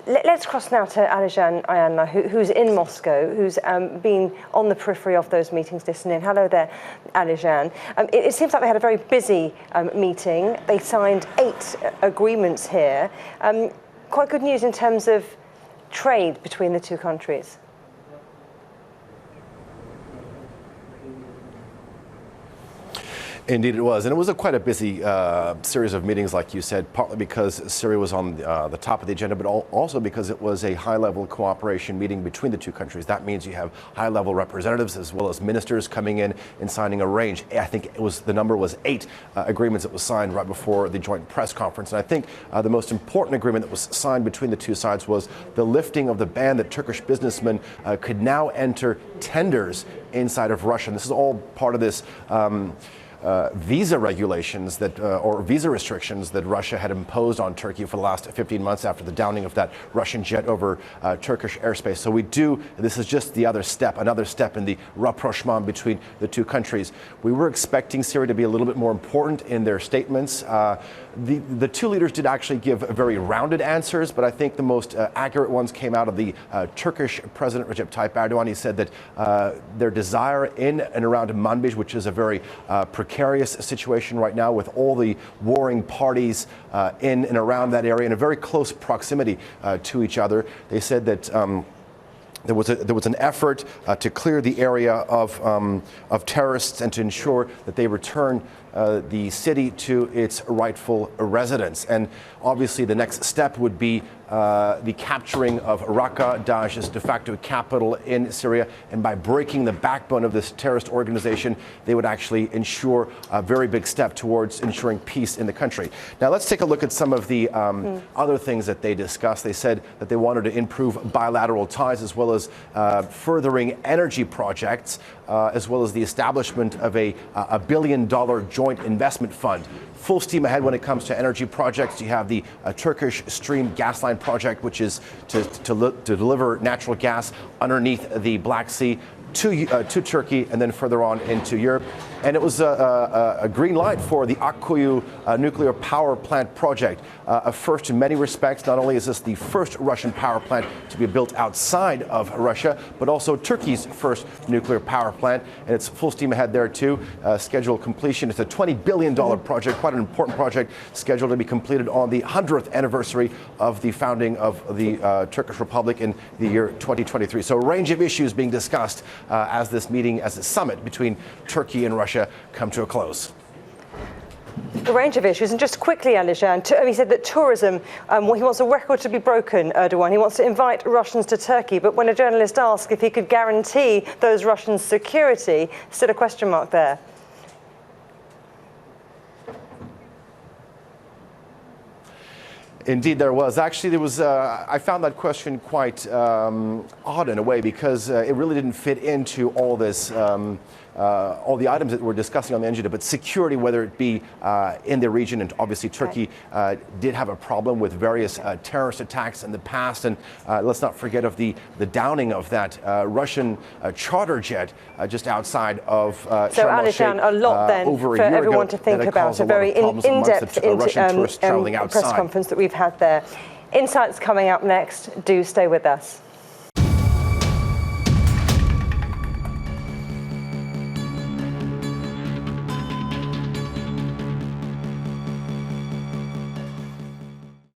Let's cross now to Alijan Ayanla, who's in Moscow, who's been on the periphery of those meetings listening. Hello there, Alijan. It seems like they had a very busy meeting. They signed 8 agreements here. Quite good news in terms of trade between the two countries. Indeed it was. And it was quite a busy series of meetings, like you said, partly because Syria was on the top of the agenda, but also because it was a high-level cooperation meeting between the two countries. That means you have high-level representatives as well as ministers coming in and signing a range. I think the number was 8 agreements that was signed right before the joint press conference. And I think the most important agreement that was signed between the two sides was the lifting of the ban that Turkish businessmen could now enter tenders inside of Russia. And this is all part of this visa regulations or visa restrictions that Russia had imposed on Turkey for the last 15 months after the downing of that Russian jet over Turkish airspace. So this is just another step in the rapprochement between the two countries. We were expecting Syria to be a little bit more important in their statements. The two leaders did actually give very rounded answers, but I think the most accurate ones came out of the Turkish President Recep Tayyip Erdogan. He said that their desire in and around Manbij, which is a very precarious situation right now with all the warring parties in and around that area in a very close proximity to each other. They said that there was an effort to clear the area of terrorists and to ensure that they return the city to its rightful residence. And obviously the next step would be the capturing of Raqqa, Daesh's de facto capital in Syria. And by breaking the backbone of this terrorist organization, they would actually ensure a very big step towards ensuring peace in the country. Now let's take a look at some of the other things that they discussed. They said that they wanted to improve bilateral ties as well as furthering energy projects, as well as the establishment of a $1 billion joint investment fund. Full steam ahead when it comes to energy projects. You have the Turkish Stream gas line project, which is to deliver natural gas underneath the Black Sea to Turkey and then further on into Europe. And it was a green light for the Akkuyu nuclear power plant project, a first in many respects. Not only is this the first Russian power plant to be built outside of Russia, but also Turkey's first nuclear power plant. And it's full steam ahead there too. Scheduled completion. It's a $20 billion project, quite an important project, scheduled to be completed on the 100th anniversary of the founding of the Turkish Republic in the year 2023. So a range of issues being discussed as this summit between Turkey and Russia come to a close. A range of issues, and just quickly, Alijan, he said that tourism, he wants a record to be broken, Erdogan. He wants to invite Russians to Turkey, but when a journalist asked if he could guarantee those Russians security, still a question mark there. Indeed, there was. Actually, I found that question quite odd in a way because it really didn't fit into all this. All the items that we're discussing on the agenda, but security, whether it be in the region, and obviously Turkey did have a problem with various terrorist attacks in the past, and let's not forget of the downing of that Russian charter jet just outside of so Alijan, a lot then for everyone to think about, a very in-depth press conference that we've had there. Insights coming up next. Do stay with us.